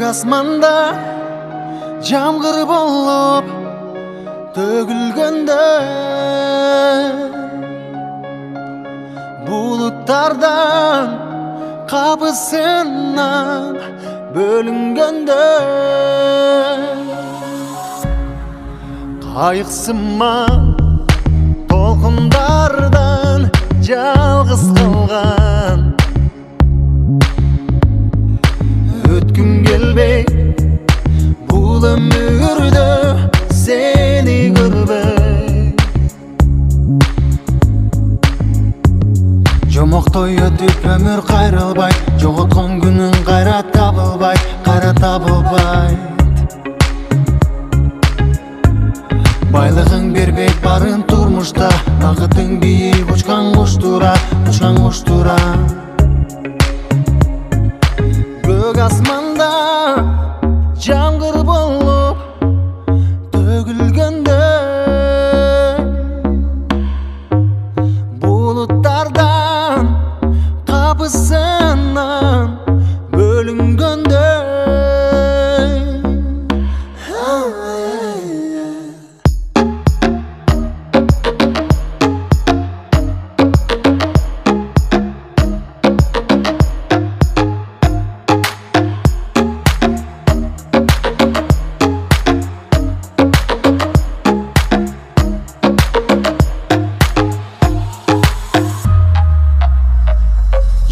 asmanda jamgır bolup tөгülgönde, bulutlardan kapısından bölüngönde, kayıksınma толкундардан жалгыз калган, өткүм келбей бул өмүрдө сени көрбөй. Жомоктой өтүп өмүр кайрылбай, жоготкон күнүң кайра табылбай. Байлыгың бербейт барын турмушта, багытың бийик учкан куштура. Көк асманда жамгыр болуп төгүлгөндө, булуттардан капысынан бөлүнгөндө,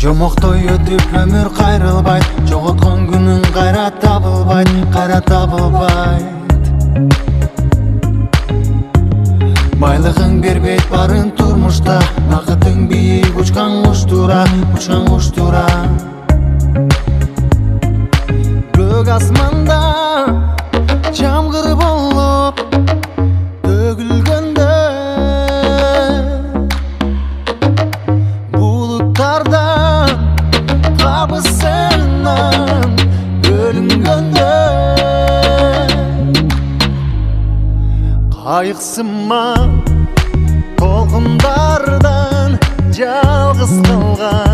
жомоктой өтүп өмүр кайрылбайт, жоготкон күнүң кайра табылбайт. Байлыгың бербейт барын турмушта, багытың бийик учкан куштура. Көк асманда жамгыр болуп төгүлгөндө, булуттардан капысынан бөлүнгөндө, кайыксынма толкундардан жалгыз калган,